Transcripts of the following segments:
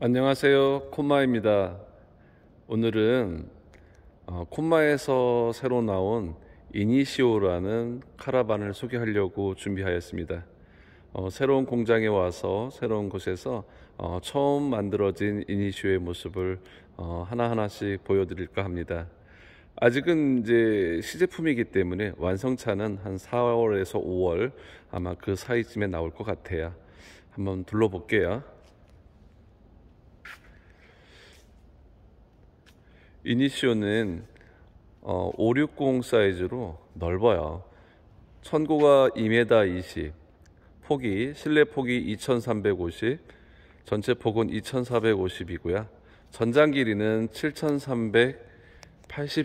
안녕하세요, 콤마입니다. 오늘은 콤마에서 새로 나온 이니시오라는 카라반을 소개하려고 준비하였습니다. 새로운 공장에 와서 새로운 곳에서 처음 만들어진 이니시오의 모습을 하나하나씩 보여드릴까 합니다. 아직은 이제 시제품이기 때문에 완성차는 한 4월에서 5월 아마 그 사이쯤에 나올 것 같아요. 한번 둘러볼게요. 이니시오는 560 사이즈로 넓어요. 천고가 2m 20, 실내 폭이 2350, 전체 폭은 2450이고요. 전장 길이는 7380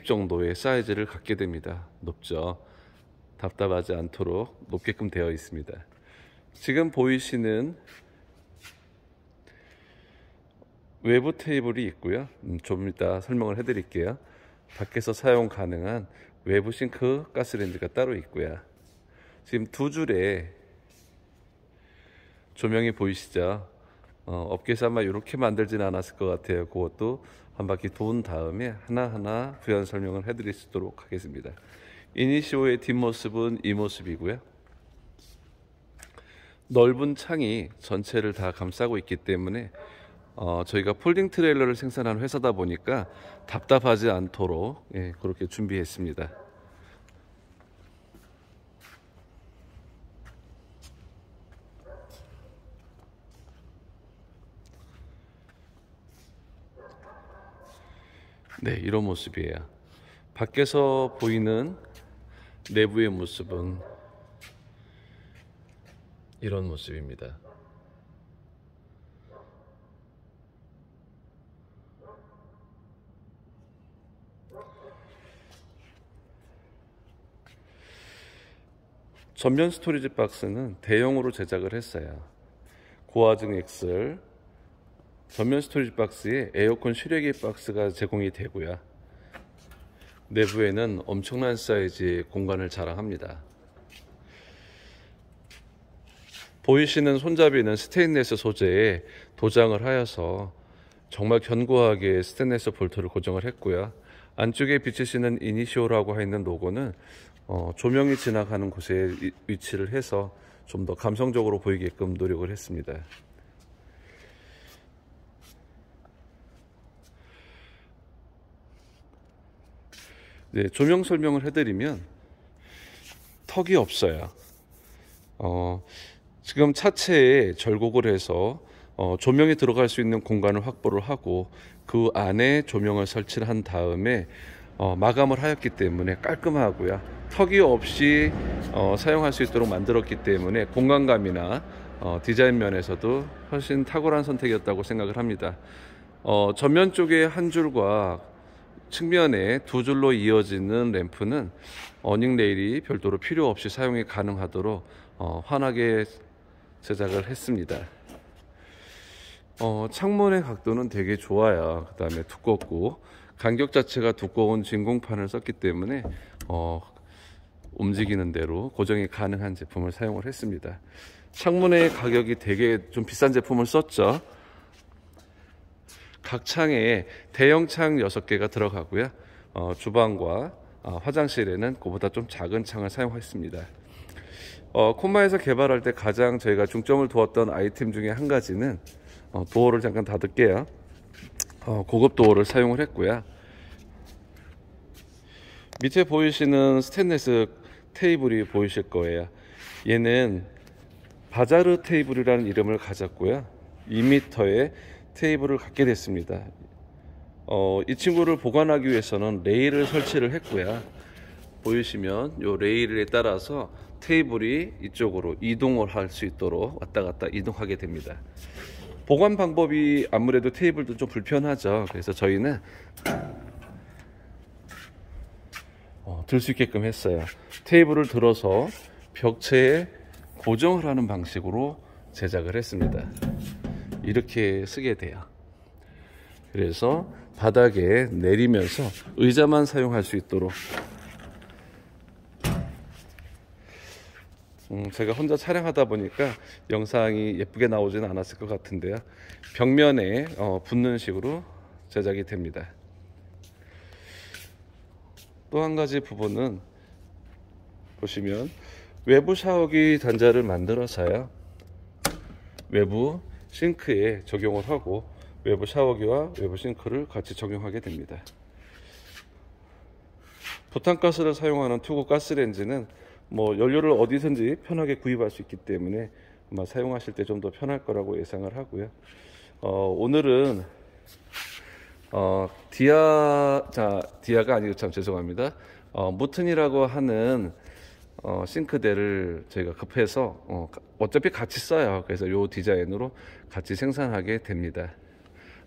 정도의 사이즈를 갖게 됩니다. 높죠. 답답하지 않도록 높게끔 되어 있습니다. 지금 보이시는 외부 테이블이 있고요. 좀 이따 설명을 해드릴게요. 밖에서 사용 가능한 외부 싱크 가스레인지가 따로 있고요. 지금 두 줄에 조명이 보이시죠? 업계에서 아마 이렇게 만들지는 않았을 것 같아요. 그것도 한 바퀴 돈 다음에 하나하나 부연 설명을 해드릴 수 있도록 하겠습니다. 이니시오의 뒷모습은 이 모습이고요. 넓은 창이 전체를 다 감싸고 있기 때문에 저희가 폴딩 트레일러를 생산하는 회사다 보니까 답답하지 않도록 그렇게 준비했습니다. 네, 이런 모습이에요. 밖에서 보이는 내부의 모습은 이런 모습입니다. 전면 스토리지 박스는 대용으로 제작을 했어요. 고화증 엑셀 전면 스토리지 박스에 에어컨 실외기 박스가 제공이 되고요. 내부에는 엄청난 사이즈의 공간을 자랑합니다. 보이시는 손잡이는 스테인리스 소재에 도장을 하여서 정말 견고하게 스테인리스 볼트를 고정을 했고요. 안쪽에 비치시는 이니시오라고 있는 로고는 조명이 지나가는 곳에 위치를 해서 좀 더 감성적으로 보이게끔 노력을 했습니다. 네, 조명 설명을 해드리면 턱이 없어요. 지금 차체에 절곡을 해서 조명이 들어갈 수 있는 공간을 확보를 하고 그 안에 조명을 설치를 한 다음에 마감을 하였기 때문에 깔끔하고요. 턱이 없이 사용할 수 있도록 만들었기 때문에 공간감이나 디자인 면에서도 훨씬 탁월한 선택이었다고 생각을 합니다. 전면 쪽에 한 줄과 측면에 두 줄로 이어지는 램프는 어닝 레일이 별도로 필요 없이 사용이 가능하도록 환하게 제작을 했습니다. 창문의 각도는 되게 좋아요. 그 다음에 두껍고 간격 자체가 두꺼운 진공판을 썼기 때문에 움직이는 대로 고정이 가능한 제품을 사용을 했습니다. 창문의 가격이 되게 좀 비싼 제품을 썼죠. 각 창에 대형 창 6개가 들어가고요. 주방과 화장실에는 그보다 좀 작은 창을 사용했습니다. 콤마에서 개발할 때 가장 저희가 중점을 두었던 아이템 중에 한 가지는 도어를 잠깐 닫을게요. 고급 도어를 사용을 했고요. 밑에 보이시는 스테인리스 테이블이 보이실 거예요. 얘는 바자르 테이블이라는 이름을 가졌고요. 2m의 테이블을 갖게 됐습니다. 이 친구를 보관하기 위해서는 레일을 설치를 했고요. 보이시면 이 레일에 따라서 테이블이 이쪽으로 이동을 할 수 있도록 왔다 갔다 이동하게 됩니다. 보관 방법이 아무래도 테이블도 좀 불편하죠. 그래서 저희는 들 수 있게끔 했어요. 테이블을 들어서 벽체에 고정을 하는 방식으로 제작을 했습니다. 이렇게 쓰게 돼요. 그래서 바닥에 내리면서 의자만 사용할 수 있도록 제가 혼자 촬영하다 보니까 영상이 예쁘게 나오지는 않았을 것 같은데요. 벽면에 붙는 식으로 제작이 됩니다. 또 한 가지 부분은 보시면 외부 샤워기 단자를 만들어서요, 외부 싱크에 적용을 하고 외부 샤워기와 외부 싱크를 같이 적용하게 됩니다. 부탄가스를 사용하는 투구 가스레인지는 뭐 연료를 어디든지 편하게 구입할 수 있기 때문에 아마 사용하실 때 좀 더 편할 거라고 예상을 하고요. 오늘은 디아가 아니고, 참 죄송합니다. 무튼이라고 하는 싱크대를 저희가 급해서 어차피 같이 써요. 그래서 이 디자인으로 같이 생산하게 됩니다.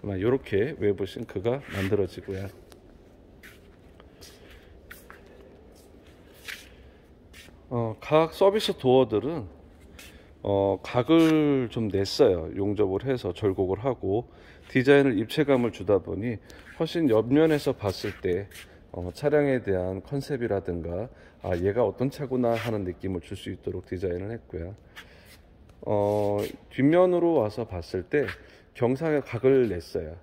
아마 이렇게 외부 싱크가 만들어지고요. 각 서비스 도어들은 각을 좀 냈어요. 용접을 해서 절곡을 하고 디자인을 입체감을 주다 보니 훨씬 옆면에서 봤을 때 차량에 대한 컨셉이라든가 얘가 어떤 차구나 하는 느낌을 줄 수 있도록 디자인을 했고요. 뒷면으로 와서 봤을 때 경사의 각을 냈어요.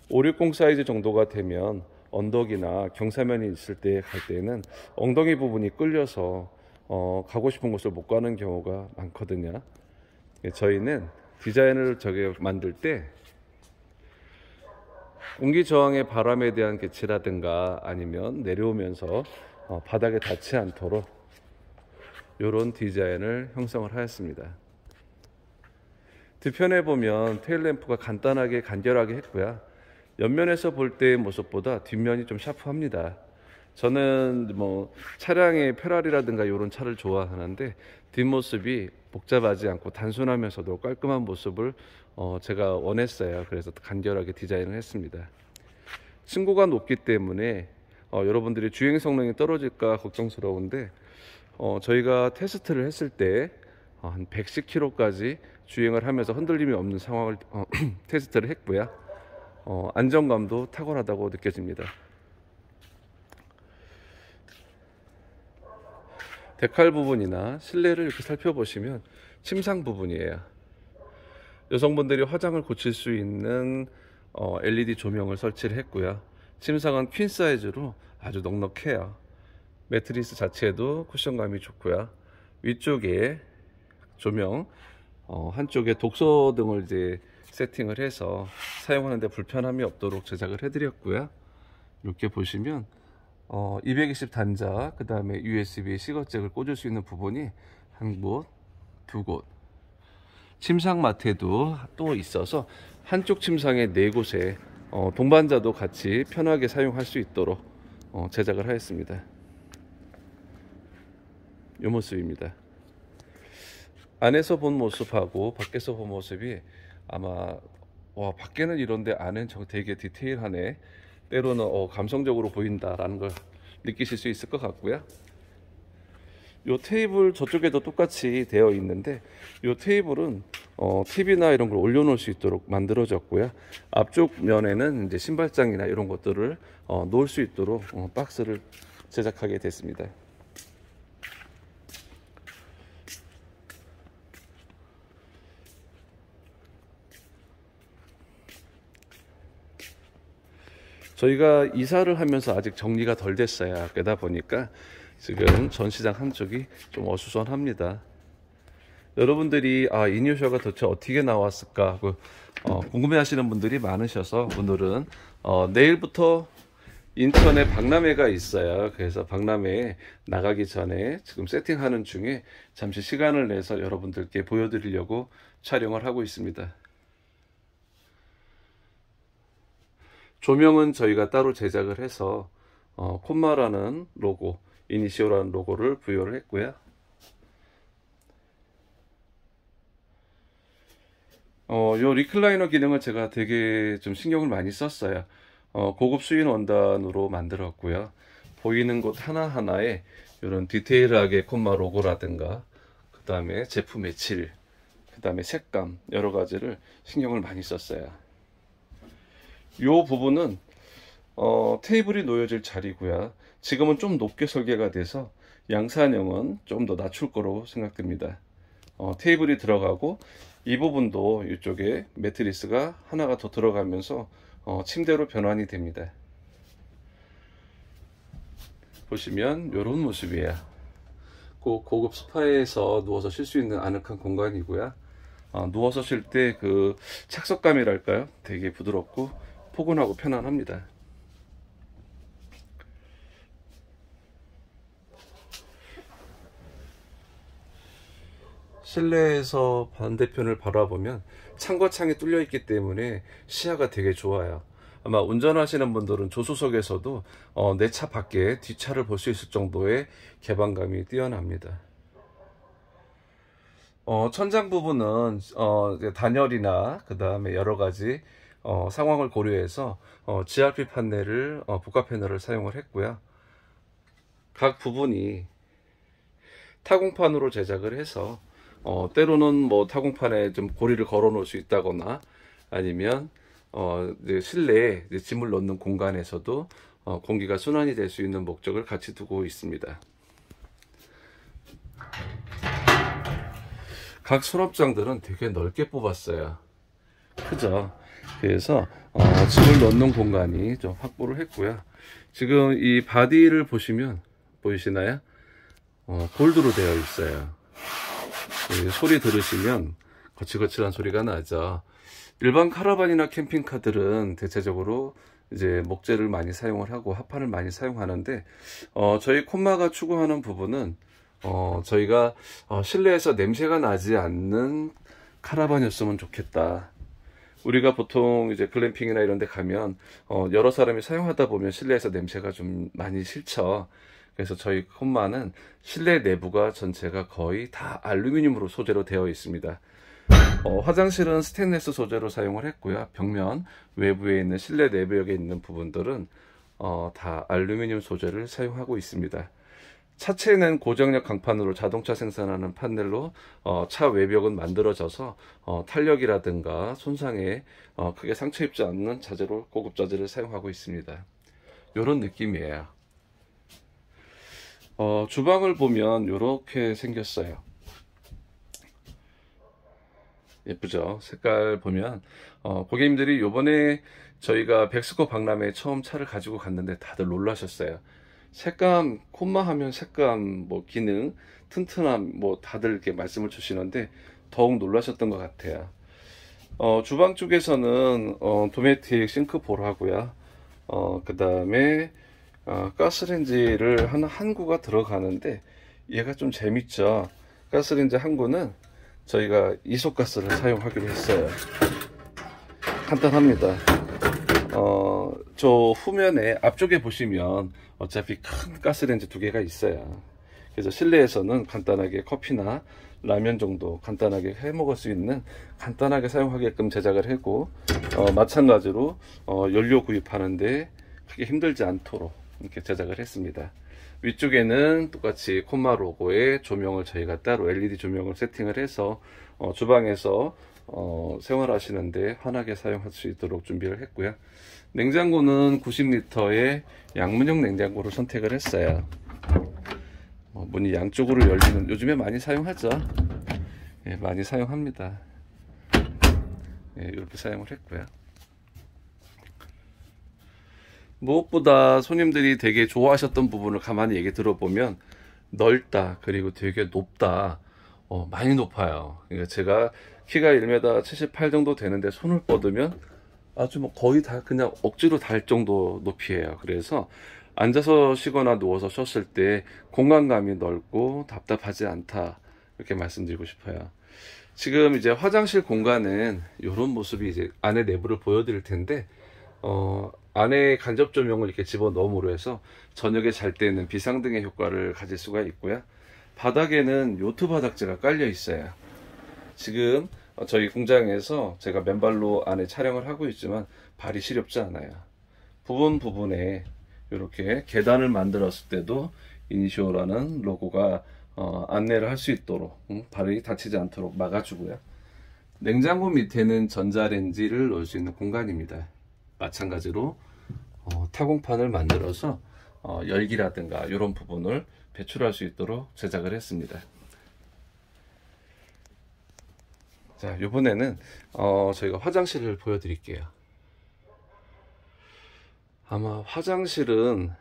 560 사이즈 정도가 되면 언덕이나 경사면이 있을 때 갈 때는 엉덩이 부분이 끌려서 가고 싶은 곳을 못 가는 경우가 많거든요. 저희는 디자인을 만들 때 공기 저항의 바람에 대한 개치라든가 아니면 내려오면서 바닥에 닿지 않도록 이런 디자인을 형성을 하였습니다. 뒤편에 보면 테일램프가 간단하게 간결하게 했고요. 옆면에서 볼 때의 모습보다 뒷면이 좀 샤프합니다. 저는 뭐 차량의 페라리라든가 이런 차를 좋아하는데 뒷모습이 복잡하지 않고 단순하면서도 깔끔한 모습을 제가 원했어요. 그래서 간결하게 디자인을 했습니다. 층고가 높기 때문에 여러분들이 주행 성능이 떨어질까 걱정스러운데 저희가 테스트를 했을 때 한 110km까지 주행을 하면서 흔들림이 없는 상황을 테스트를 했고요. 안정감도 탁월하다고 느껴집니다. 데칼 부분이나 실내를 이렇게 살펴보시면 침상 부분이에요. 여성분들이 화장을 고칠 수 있는 LED 조명을 설치를 했고요. 침상은 퀸 사이즈로 아주 넉넉해요. 매트리스 자체도 쿠션감이 좋고요. 위쪽에 조명, 한쪽에 독서 등을 이제 세팅을 해서 사용하는데 불편함이 없도록 제작을 해드렸고요. 이렇게 보시면 220 단자, 그 다음에 USB 시거잭을 꽂을 수 있는 부분이 한 곳, 두 곳, 침상 마트도 또 있어서 한쪽 침상에 4곳에 동반자도 같이 편하게 사용할 수 있도록 제작을 하였습니다. 이 모습입니다. 안에서 본 모습하고 밖에서 본 모습이 아마 밖에는 이런데 안은 되게 디테일하네, 때로는 감성적으로 보인다라는 걸 느끼실 수 있을 것 같고요. 이 테이블 저쪽에도 똑같이 되어 있는데 이 테이블은 TV나 이런 걸 올려놓을 수 있도록 만들어졌고요. 앞쪽 면에는 이제 신발장이나 이런 것들을 놓을 수 있도록 박스를 제작하게 됐습니다. 저희가 이사를 하면서 아직 정리가 덜 됐어요. 그러다 보니까 지금 전시장 한쪽이 좀 어수선합니다. 여러분들이 이니오셔가 도대체 어떻게 나왔을까 하고 궁금해 하시는 분들이 많으셔서 오늘은 내일부터 인천에 박람회가 있어요. 그래서 박람회에 나가기 전에 지금 세팅하는 중에 잠시 시간을 내서 여러분들께 보여드리려고 촬영을 하고 있습니다. 조명은 저희가 따로 제작을 해서 콤마라는 로고, 이니시오라는 로고를 부여를 했고요. 요 리클라이너 기능을 제가 되게 좀 신경을 많이 썼어요. 고급 수인 원단으로 만들었고요. 보이는 곳 하나하나에 이런 디테일하게 콤마 로고라든가 그 다음에 제품의 질, 그 다음에 색감 여러 가지를 신경을 많이 썼어요. 이 부분은 테이블이 놓여질 자리고요. 지금은 좀 높게 설계가 돼서 양산형은 좀 더 낮출 거로 생각됩니다. 테이블이 들어가고 이 부분도 이쪽에 매트리스가 하나가 더 들어가면서 침대로 변환이 됩니다. 보시면 이런 모습이에요. 고급 소파에서 누워서 쉴 수 있는 아늑한 공간이고요. 누워서 쉴 때 그 착석감이랄까요? 되게 부드럽고 포근하고 편안합니다. 실내에서 반대편을 바라보면 창과 창이 뚫려 있기 때문에 시야가 되게 좋아요. 아마 운전하시는 분들은 조수석에서도 내 차 밖에 뒷차를 볼 수 있을 정도의 개방감이 뛰어납니다. 천장 부분은 단열이나 그 다음에 여러 가지 상황을 고려해서 GRP 판넬을 복합 패널을 사용을 했고요. 각 부분이 타공판으로 제작을 해서 때로는 뭐 타공판에 좀 고리를 걸어 놓을 수 있다거나 아니면 이제 실내에 이제 짐을 넣는 공간에서도 공기가 순환이 될 수 있는 목적을 같이 두고 있습니다. 각 수납장들은 되게 넓게 뽑았어요. 크죠? 그래서 짐을 넣는 공간이 좀 확보를 했고요. 지금 이 바디를 보시면 보이시나요? 골드로 되어 있어요. 소리 들으시면 거칠거칠한 소리가 나죠. 일반 카라반이나 캠핑카들은 대체적으로 이제 목재를 많이 사용을 하고 합판을 많이 사용하는데 저희 콤마가 추구하는 부분은 저희가 실내에서 냄새가 나지 않는 카라반이었으면 좋겠다. 우리가 보통 이제 글램핑이나 이런 데 가면 여러 사람이 사용하다 보면 실내에서 냄새가 좀 많이 싫죠. 그래서 저희 콤마는 실내 내부가 전체가 거의 다 알루미늄으로 소재로 되어 있습니다. 화장실은 스테인리스 소재로 사용을 했고요. 벽면 외부에 있는 실내 내부역에 있는 부분들은 다 알루미늄 소재를 사용하고 있습니다. 차체는 고정력 강판으로 자동차 생산하는 판넬로 차 외벽은 만들어져서 탄력이라든가 손상에 크게 상처 입지 않는 자재로 고급 자재를 사용하고 있습니다. 이런 느낌이에요. 주방을 보면 이렇게 생겼어요. 예쁘죠? 색깔 보면 고객님들이 요번에 저희가 백스코 박람회에 처음 차를 가지고 갔는데 다들 놀라셨어요. 색감, 콤마 하면 색감, 뭐 기능, 튼튼함, 뭐 다들 이렇게 말씀을 주시는데 더욱 놀라셨던 것 같아요. 주방 쪽에서는 도메틱 싱크볼 하고요. 그 다음에 가스레인지를 한 구가 들어가는데 얘가 좀 재밌죠. 가스레인지 한 구는 저희가 이소가스를 사용하기로 했어요. 간단합니다. 저 후면에 앞쪽에 보시면 어차피 큰 가스레인지 두 개가 있어요. 그래서 실내에서는 간단하게 커피나 라면 정도 간단하게 해 먹을 수 있는 간단하게 사용하게끔 제작을 했고 마찬가지로 연료 구입하는데 크게 힘들지 않도록 이렇게 제작을 했습니다. 위쪽에는 똑같이 콤마 로고의 조명을 저희가 따로 LED 조명을 세팅을 해서 주방에서 생활하시는데 환하게 사용할 수 있도록 준비를 했고요. 냉장고는 90L의 양문형 냉장고를 선택을 했어요. 문이 양쪽으로 열리는, 요즘에 많이 사용하죠. 예, 많이 사용합니다. 예, 이렇게 사용을 했고요. 무엇보다 손님들이 되게 좋아하셨던 부분을 가만히 얘기 들어보면 넓다, 그리고 되게 높다. 많이 높아요. 그러니까 제가 키가 1m 78 정도 되는데 손을 뻗으면 아주 뭐 거의 다 그냥 억지로 닿을 정도 높이에요. 그래서 앉아서 쉬거나 누워서 쉬었을 때 공간감이 넓고 답답하지 않다, 이렇게 말씀드리고 싶어요. 지금 이제 화장실 공간은 이런 모습이 이제 안에 내부를 보여드릴 텐데 안에 간접 조명을 이렇게 집어 넣음으로 해서 저녁에 잘 때는 비상등의 효과를 가질 수가 있고요. 바닥에는 요트 바닥재가 깔려 있어요. 지금 저희 공장에서 제가 맨발로 안에 촬영을 하고 있지만 발이 시렵지 않아요. 부분에 이렇게 계단을 만들었을 때도 이니시오라는 로고가 안내를 할 수 있도록 발이 다치지 않도록 막아주고요. 냉장고 밑에는 전자레인지를 넣을 수 있는 공간입니다. 마찬가지로 타공판을 만들어서 열기라든가 이런 부분을 배출할 수 있도록 제작을 했습니다. 자, 이번에는 저희가 화장실을 보여드릴게요. 아마 화장실은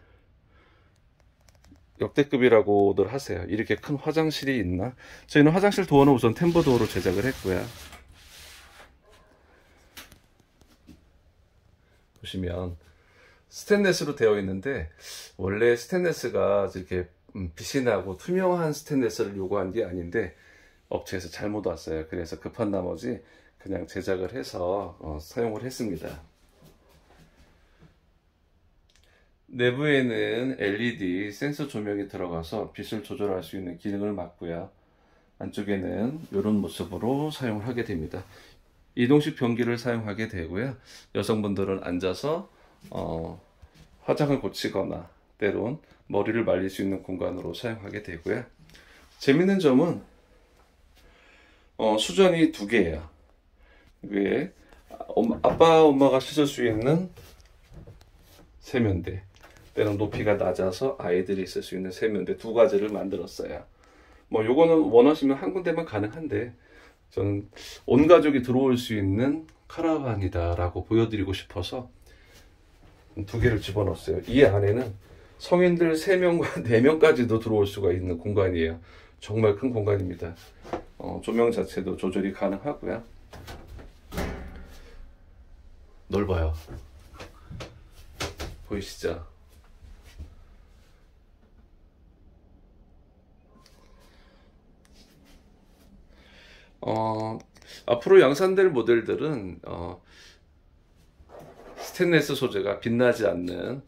역대급이라고들 하세요. 이렇게 큰 화장실이 있나? 저희는 화장실 도어는 우선 템버 도어로 제작을 했고요. 보시면 스테인리스로 되어 있는데, 원래 스테인리스가 이렇게 빛이 나고 투명한 스테인리스를 요구한 게 아닌데 업체에서 잘못 왔어요. 그래서 급한 나머지 그냥 제작을 해서 사용을 했습니다. 내부에는 LED 센서 조명이 들어가서 빛을 조절할 수 있는 기능을 맡고요. 안쪽에는 이런 모습으로 사용을 하게 됩니다. 이동식 변기를 사용하게 되고요. 여성분들은 앉아서 화장을 고치거나 때론 머리를 말릴 수 있는 공간으로 사용하게 되고요. 재밌는 점은 수전이 두 개예요. 위에 아빠 엄마가 씻을 수 있는 세면대, 때론 높이가 낮아서 아이들이 쓸 수 있는 세면대 두 가지를 만들었어요. 뭐 요거는 원하시면 한 군데만 가능한데, 저는 온 가족이 들어올 수 있는 카라반이다 라고 보여드리고 싶어서 두 개를 집어넣었어요. 이 안에는 성인들 3명과 4명까지도 들어올 수가 있는 공간이에요. 정말 큰 공간입니다. 조명 자체도 조절이 가능하고요. 넓어요. 보이시죠? 앞으로 양산될 모델들은 스테인리스 소재가 빛나지 않는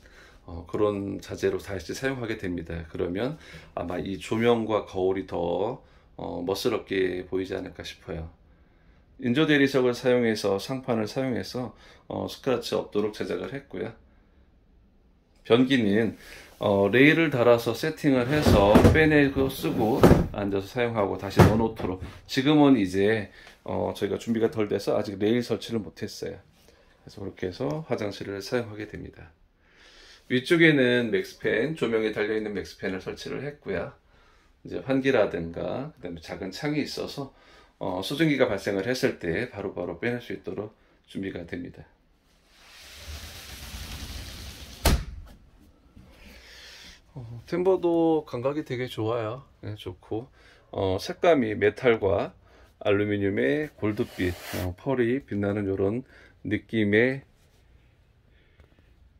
그런 자재로 다시 사용하게 됩니다. 그러면 아마 이 조명과 거울이 더 멋스럽게 보이지 않을까 싶어요. 인조 대리석을 사용해서 상판을 사용해서 스크래치 없도록 제작을 했고요. 변기는 레일을 달아서 세팅을 해서 빼내고 쓰고 앉아서 사용하고 다시 넣어놓도록, 지금은 이제 저희가 준비가 덜 돼서 아직 레일 설치를 못했어요. 그래서 그렇게 해서 화장실을 사용하게 됩니다. 위쪽에는 맥스팬, 조명이 달려있는 맥스팬을 설치를 했고요. 이제 환기라든가 그다음에 작은 창이 있어서 수증기가 발생을 했을 때 바로바로 빼낼 수 있도록 준비가 됩니다. 템버도 감각이 되게 좋아요. 네, 좋고 색감이 메탈과 알루미늄의 골드빛, 펄이 빛나는 이런 느낌의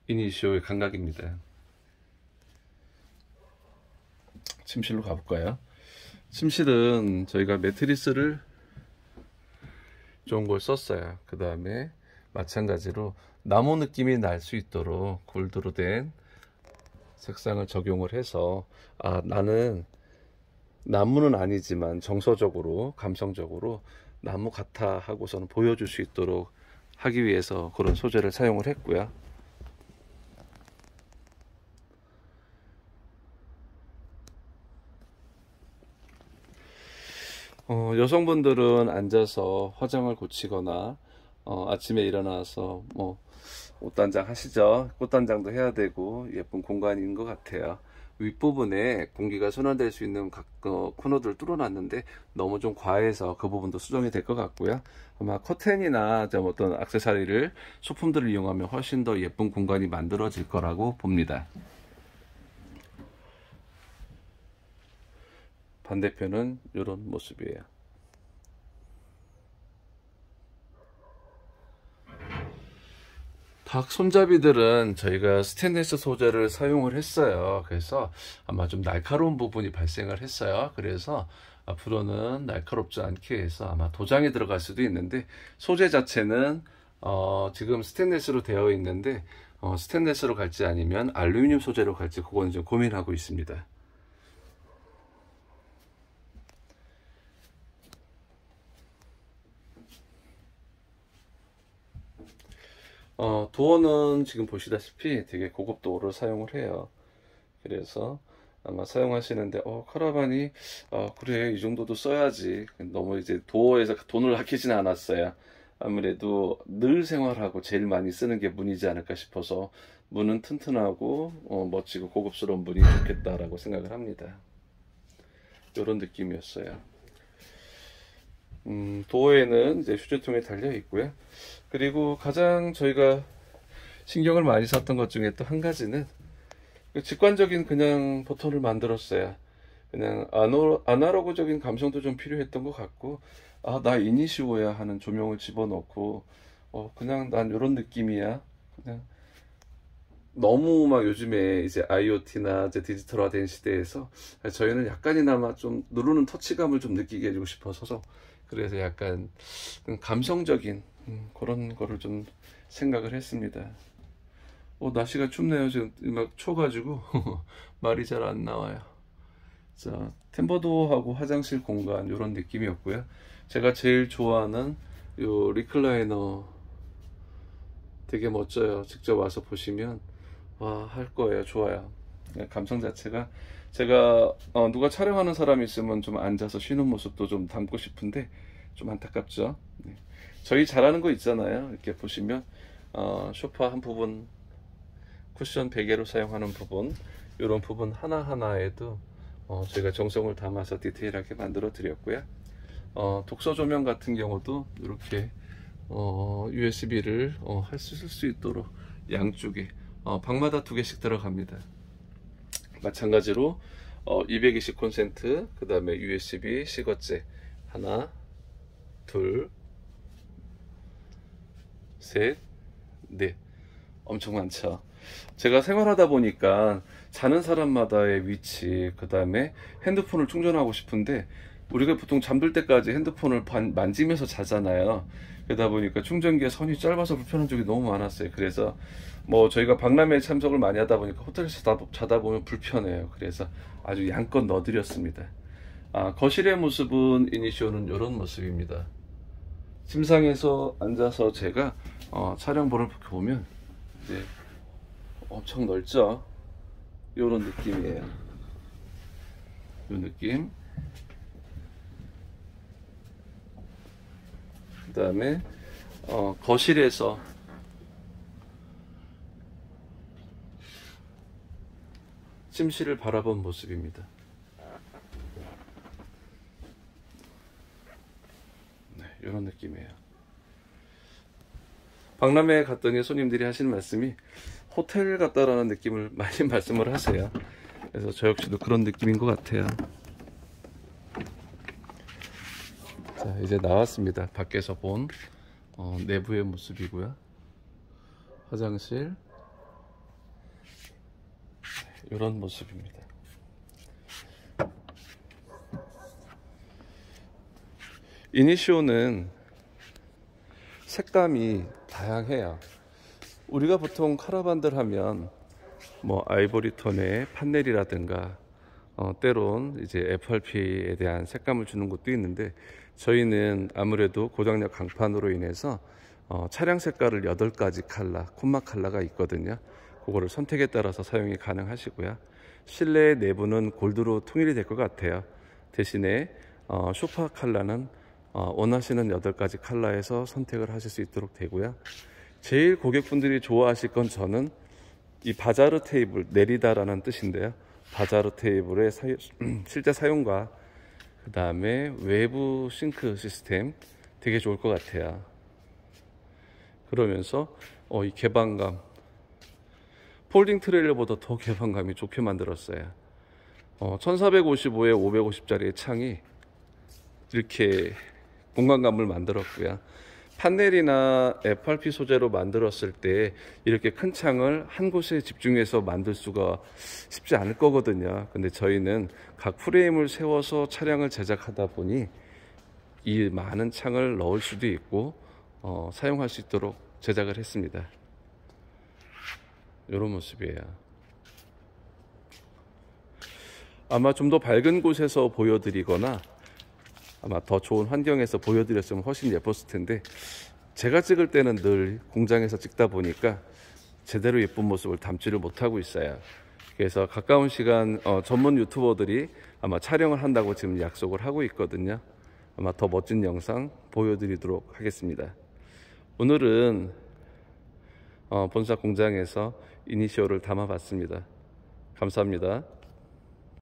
이니시오의 감각입니다. 침실로 가볼까요? 침실은 저희가 매트리스를 좋은 걸 썼어요. 그 다음에 마찬가지로 나무 느낌이 날 수 있도록 골드로 된 색상을 적용을 해서, 나는 나무는 아니지만 정서적으로 감성적으로 나무 같아 하고서는 보여줄 수 있도록 하기 위해서 그런 소재를 사용을 했고요. 여성분들은 앉아서 화장을 고치거나 아침에 일어나서 뭐 옷단장 하시죠. 꽃단장도 해야 되고 예쁜 공간인 것 같아요. 윗부분에 공기가 순환될 수 있는 각 코너들을 뚫어놨는데 너무 좀 과해서 그 부분도 수정이 될 것 같고요. 아마 커튼이나 좀 어떤 액세서리를, 소품들을 이용하면 훨씬 더 예쁜 공간이 만들어질 거라고 봅니다. 반대편은 이런 모습이에요. 닭 손잡이들은 저희가 스테인리스 소재를 사용을 했어요. 그래서 아마 좀 날카로운 부분이 발생을 했어요. 그래서 앞으로는 날카롭지 않게 해서 아마 도장이 들어갈 수도 있는데, 소재 자체는 지금 스테인리스로 되어 있는데 스테인리스로 갈지 아니면 알루미늄 소재로 갈지 그건 좀 고민하고 있습니다. 도어는 지금 보시다시피 되게 고급 도어를 사용을 해요. 그래서 아마 사용하시는데 카라반이 그래 이 정도도 써야지, 너무 이제 도어에서 돈을 아끼지는 않았어요. 아무래도 늘 생활하고 제일 많이 쓰는 게 문이지 않을까 싶어서 문은 튼튼하고 멋지고 고급스러운 문이 좋겠다라고 생각을 합니다. 이런 느낌이었어요. 도어에는 이제 휴지통에 달려 있고요. 그리고 가장 저희가 신경을 많이 썼던 것 중에 또 한 가지는 직관적인 그냥 버튼을 만들었어요. 그냥 아날로그적인 감성도 좀 필요했던 것 같고, 아, 나 이니시오야 하는 조명을 집어넣고, 그냥 난 이런 느낌이야. 그냥 너무 막 요즘에 이제 IoT나 이제 디지털화된 시대에서 저희는 약간이나마 좀 누르는 터치감을 좀 느끼게 해주고 싶어서, 그래서 약간 감성적인 그런 거를 좀 생각을 했습니다. 날씨가 춥네요. 지금 막 추워가지고 말이 잘 안 나와요. 자, 템버도어하고 화장실 공간 이런 느낌이었고요. 제가 제일 좋아하는 요 리클라이너 되게 멋져요. 직접 와서 보시면 와, 할 거예요. 좋아요. 감성 자체가 제가 누가 촬영하는 사람이 있으면 좀 앉아서 쉬는 모습도 좀 담고 싶은데 좀 안타깝죠. 네. 저희 잘하는 거 있잖아요. 이렇게 보시면 소파 한 부분, 쿠션 베개로 사용하는 부분, 이런 부분 하나하나에도 저희가 정성을 담아서 디테일하게 만들어 드렸고요. 독서 조명 같은 경우도 이렇게 USB를 할 수 쓸 수 있도록 양쪽에 방마다 2개씩 들어갑니다. 마찬가지로 220 콘센트, 그 다음에 USB 시거제 하나, 둘, 셋, 넷. 엄청 많죠. 제가 생활하다 보니까 자는 사람마다의 위치, 그 다음에 핸드폰을 충전하고 싶은데 우리가 보통 잠들 때까지 핸드폰을 만지면서 자잖아요. 그러다 보니까 충전기의 선이 짧아서 불편한 적이 너무 많았어요. 그래서 뭐 저희가 박람회에 참석을 많이 하다 보니까 호텔에서 자다 보면 불편해요. 그래서 아주 양껏 넣어드렸습니다. 거실의 모습은 이니시오는 이런 모습입니다. 침상에서 앉아서 제가 촬영본을 보면 이제 엄청 넓죠. 이런 느낌이에요. 이 느낌. 그 다음에 거실에서 침실을 바라본 모습입니다. 네, 이런 느낌이에요. 박람회에 갔더니 손님들이 하시는 말씀이 호텔 같다라는 느낌을 많이 말씀을 하세요. 그래서 저 역시도 그런 느낌인 것 같아요. 자, 이제 나왔습니다. 밖에서 본 내부의 모습이고요. 화장실 이런 모습입니다. 이니시오는 색감이 다양해요. 우리가 보통 카라반들 하면 뭐 아이보리 톤의 판넬이라든가 때론 이제 FRP에 대한 색감을 주는 곳도 있는데, 저희는 아무래도 고장력 강판으로 인해서 차량 색깔을 8가지 컬러, 콤마 컬러가 있거든요. 그거를 선택에 따라서 사용이 가능하시고요. 실내 내부는 골드로 통일이 될 것 같아요. 대신에 소파 컬러는 원하시는 8가지 컬러에서 선택을 하실 수 있도록 되고요. 제일 고객분들이 좋아하실 건 저는 이 바자르 테이블, 내리다라는 뜻인데요. 바자르 테이블의 실제 사용과 그 다음에 외부 싱크 시스템 되게 좋을 것 같아요. 그러면서 이 개방감, 폴딩 트레일러보다 더 개방감이 좋게 만들었어요. 1455에 550짜리의 창이 이렇게 공간감을 만들었고요. 판넬이나 FRP 소재로 만들었을 때 이렇게 큰 창을 한 곳에 집중해서 만들 수가 쉽지 않을 거거든요. 근데 저희는 각 프레임을 세워서 차량을 제작하다 보니 이 많은 창을 넣을 수도 있고 사용할 수 있도록 제작을 했습니다. 이런 모습이에요. 아마 좀 더 밝은 곳에서 보여드리거나 아마 더 좋은 환경에서 보여드렸으면 훨씬 예뻤을 텐데, 제가 찍을 때는 늘 공장에서 찍다 보니까 제대로 예쁜 모습을 담지를 못하고 있어요. 그래서 가까운 시간 전문 유튜버들이 아마 촬영을 한다고 지금 약속을 하고 있거든요. 아마 더 멋진 영상 보여드리도록 하겠습니다. 오늘은 본사 공장에서 이니시어를 담아봤습니다. 감사합니다.